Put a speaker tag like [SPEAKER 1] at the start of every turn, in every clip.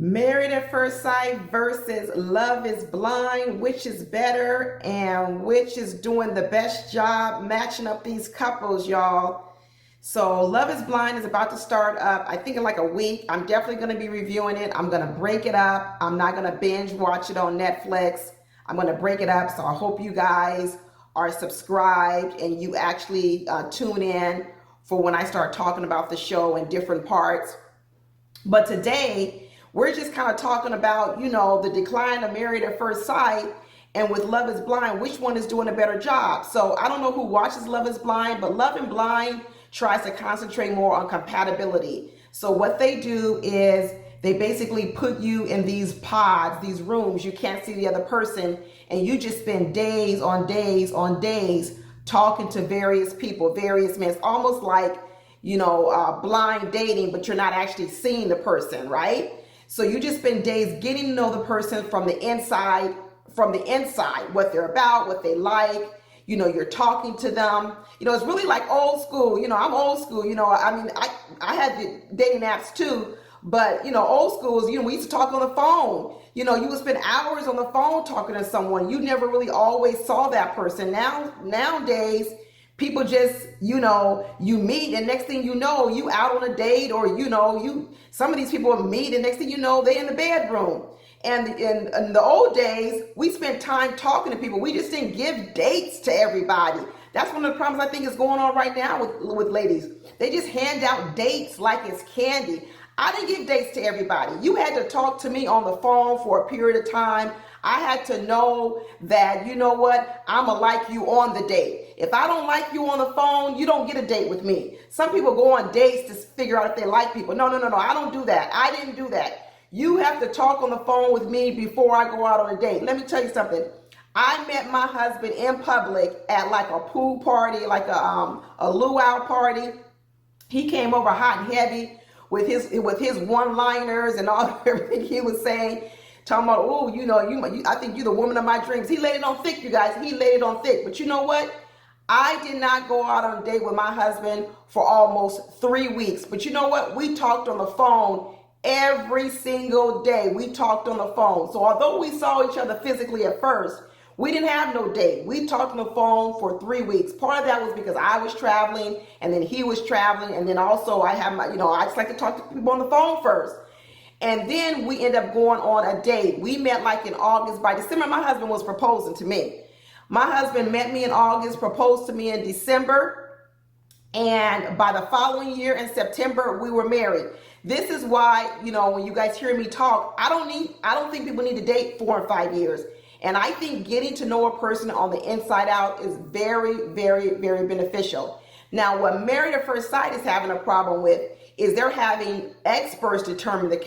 [SPEAKER 1] Married at First Sight versus Love is Blind. Which is better and which is doing the best job matching up these couples, y'all? So Love is Blind is about to start up, I think in like a week. I'm definitely going to be reviewing it. I'm going to break it up. I'm not going to binge watch it on Netflix. I'm going to break it up. So I hope you guys are subscribed and you actually tune in for when I start talking about the show in different parts. But today, we're just kind of talking about, the decline of Married at First Sight and with Love is Blind, which one is doing a better job. So I don't know who watches Love is Blind, but Love and Blind tries to concentrate more on compatibility. So what they do is they basically put you in these pods, these rooms, you can't see the other person, and you just spend days on days on days talking to various people, various men. It's almost like, blind dating, but you're not actually seeing the person, right? So you just spend days getting to know the person from the inside, what they're about, what they like. You're talking to them. It's really like old school. I'm old school. I had the dating apps too, but old schools, we used to talk on the phone. You would spend hours on the phone talking to someone. You never really always saw that person. Nowadays, people just, you meet and next thing you know, you out on a date, or, some of these people meet and next thing you know, they in the bedroom. And in the old days, we spent time talking to people. We just didn't give dates to everybody. That's one of the problems I think is going on right now with ladies. They just hand out dates like it's candy. I didn't give dates to everybody. You had to talk to me on the phone for a period of time. I had to know that, I'ma like you on the date. If I don't like you on the phone, you don't get a date with me. Some people go on dates to figure out if they like people. No. I don't do that. I didn't do that. You have to talk on the phone with me before I go out on a date. Let me tell you something. I met my husband in public at like a pool party, like a luau party. He came over hot and heavy with his one-liners and all everything he was saying. Talking about, I think you're the woman of my dreams. He laid it on thick, you guys. He laid it on thick. But you know what? I did not go out on a date with my husband for almost 3 weeks. But you know what? We talked on the phone every single day. We talked on the phone. So although we saw each other physically at first, we didn't have no date. We talked on the phone for 3 weeks. Part of that was because I was traveling and then he was traveling. And then also I have I just like to talk to people on the phone first. And then we end up going on a date. We met like in August. By December, my husband was proposing to me. My husband met me in August, proposed to me in December. And by the following year in September, we were married. This is why, when you guys hear me talk, I don't think people need to date 4 and 5 years. And I think getting to know a person on the inside out is very, very, very beneficial. Now, what Married at First Sight is having a problem with is they're having experts determine the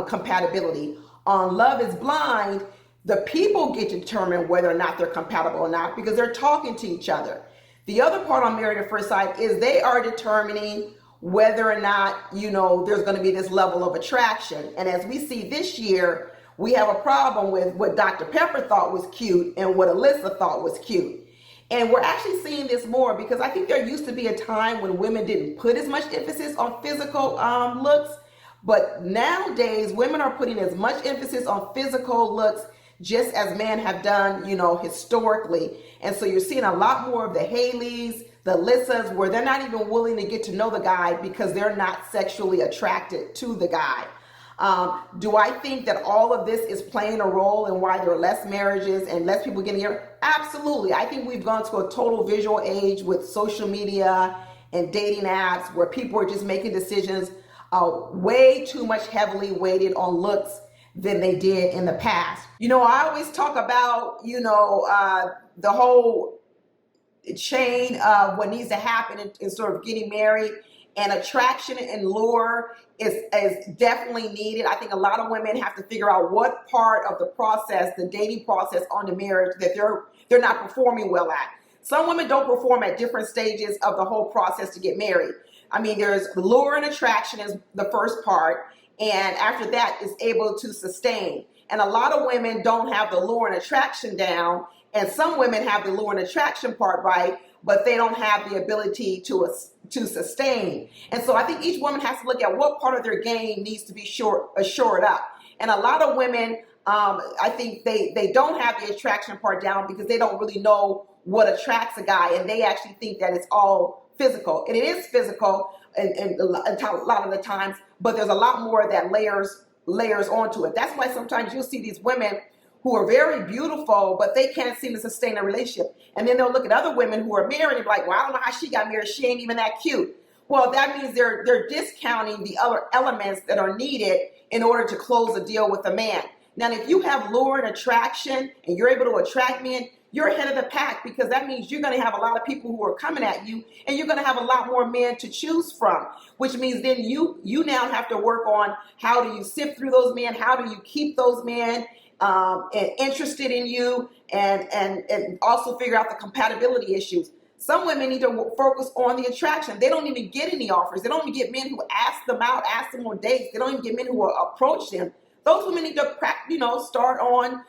[SPEAKER 1] compatibility. On Love is Blind, the people get to determine whether or not they're compatible or not because they're talking to each other. The other part on Married at First Sight is they are determining whether or not, there's going to be this level of attraction. And as we see this year, we have a problem with what Dr. Pepper thought was cute and what Alyssa thought was cute. And we're actually seeing this more because I think there used to be a time when women didn't put as much emphasis on physical looks. But nowadays, women are putting as much emphasis on physical looks just as men have done, historically. And so you're seeing a lot more of the Haleys, the Alyssas, where they're not even willing to get to know the guy because they're not sexually attracted to the guy. Do I think that all of this is playing a role in why there are less marriages and less people getting here? Absolutely. I think we've gone to a total visual age with social media and dating apps where people are just making decisions way too much heavily weighted on looks than they did in the past. I always talk about, the whole chain of what needs to happen in sort of getting married. And attraction and lure is definitely needed. I think a lot of women have to figure out what part of the process, the dating process on the marriage, that they're not performing well at. Some women don't perform at different stages of the whole process to get married. I mean, there's lure and attraction is the first part. And after that is able to sustain. And a lot of women don't have the lure and attraction down. And some women have the lure and attraction part right, but they don't have the ability to sustain. And so I think each woman has to look at what part of their game needs to be shored up. And a lot of women, I think they don't have the attraction part down because they don't really know what attracts a guy, and they actually think that it's all physical. And it is physical and a lot of the times, but there's a lot more that layers onto it. That's why sometimes you'll see these women who are very beautiful, but they can't seem to sustain a relationship. And then they'll look at other women who are married and be like, well, I don't know how she got married. She ain't even that cute. Well, that means they're discounting the other elements that are needed in order to close a deal with a man. Now, if you have lure and attraction and you're able to attract men, you're ahead of the pack, because that means you're going to have a lot of people who are coming at you, and you're going to have a lot more men to choose from, which means then you now have to work on how do you sift through those men, how do you keep those men and interested in you, and also figure out the compatibility issues. Some women need to focus on the attraction. They don't even get any offers. They don't even get men who ask them out, ask them on dates. They don't even get men who will approach them. Those women need to start on,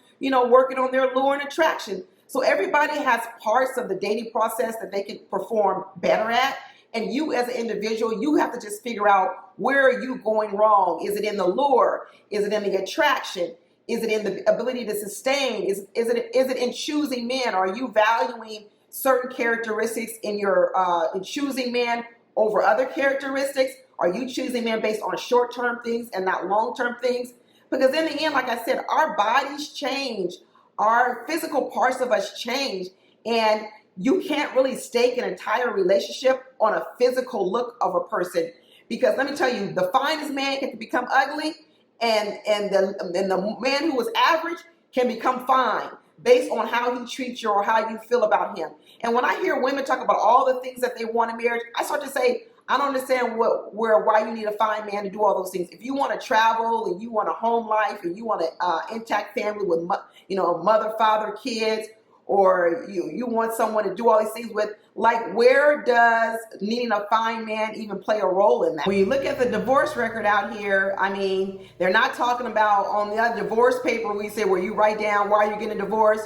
[SPEAKER 1] working on their lure and attraction. So everybody has parts of the dating process that they can perform better at. And you as an individual, you have to just figure out, where are you going wrong? Is it in the lure? Is it in the attraction? Is it in the ability to sustain? Is it in choosing men? Are you valuing certain characteristics in your in choosing men over other characteristics? Are you choosing men based on short-term things and not long-term things? Because in the end, like I said, our bodies change, our physical parts of us change, and you can't really stake an entire relationship on a physical look of a person. Because let me tell you, the finest man can become ugly, and the man who is average can become fine based on how he treats you or how you feel about him. And when I hear women talk about all the things that they want in marriage, I start to say, I don't understand why you need a fine man to do all those things. If you want to travel and you want a home life and you want an intact family with mother, father, kids, or you want someone to do all these things with, like, where does needing a fine man even play a role in that? When you look at the divorce record out here, I mean, they're not talking about on the divorce paper we say where you write down why you're getting a divorce.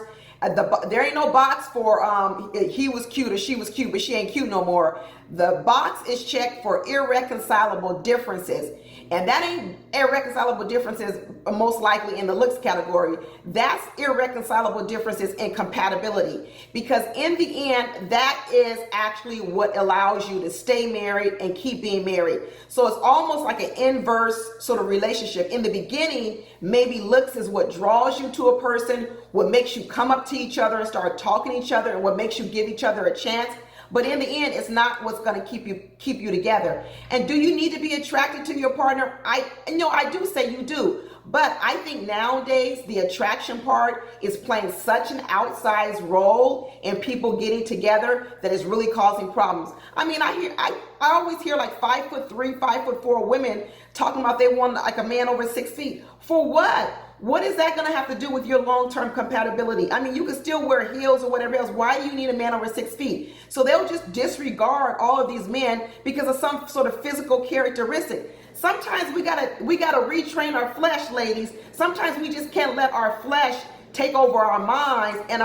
[SPEAKER 1] There ain't no box for he was cute or she was cute, but she ain't cute no more. The box is checked for irreconcilable differences. And that ain't irreconcilable differences most likely in the looks category. That's irreconcilable differences in compatibility. Because in the end, that is actually what allows you to stay married and keep being married. So it's almost like an inverse sort of relationship. In the beginning, maybe looks is what draws you to a person, what makes you come up to each other and start talking to each other, and what makes you give each other a chance. But in the end, it's not what's going to keep you together. And do you need to be attracted to your partner? I do say you do. But I think nowadays the attraction part is playing such an outsized role in people getting together that is really causing problems. I mean, I always hear like 5'3", 5'4" women talking about they want like a man over 6 feet. For what? What is that going to have to do with your long-term compatibility? I mean, you can still wear heels or whatever else. Why do you need a man over 6 feet? So they'll just disregard all of these men because of some sort of physical characteristic. Sometimes we gotta retrain our flesh, ladies. Sometimes we just can't let our flesh take over our minds and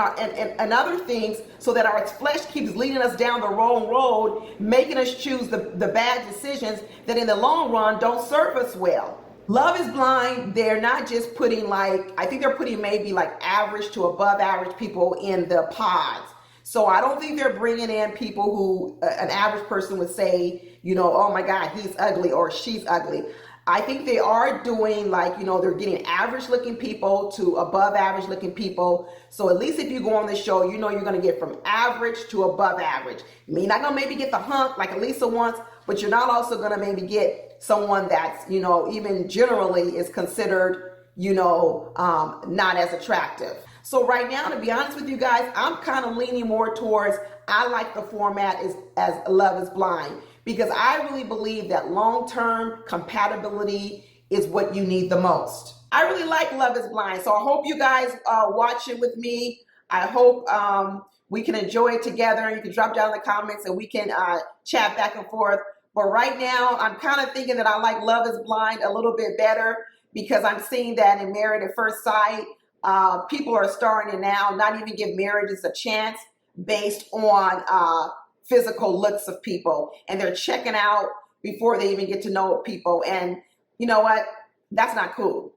[SPEAKER 1] other things, so that our flesh keeps leading us down the wrong road, making us choose the bad decisions that in the long run don't serve us well. Love is Blind, they're not just putting I think they're putting maybe like average to above average people in the pods. So I don't think they're bringing in people who an average person would say, oh my God, he's ugly or she's ugly. I think they are doing they're getting average looking people to above average looking people. So at least if you go on the show, you're going to get from average to above average. You're not going to maybe get the hunk like Elisa wants, but you're not also going to maybe get someone that's, even generally is considered, not as attractive. So right now, to be honest with you guys, I'm kind of leaning more towards, I like the format as Love is Blind, because I really believe that long-term compatibility is what you need the most. I really like Love is Blind, so I hope you guys watch it with me. I hope we can enjoy it together. You can drop down in the comments and we can chat back and forth. But right now, I'm kind of thinking that I like Love is Blind a little bit better, because I'm seeing that in Married at First Sight, people are starting to now not even give marriages a chance based on physical looks of people. And they're checking out before they even get to know people. And you know what? That's not cool.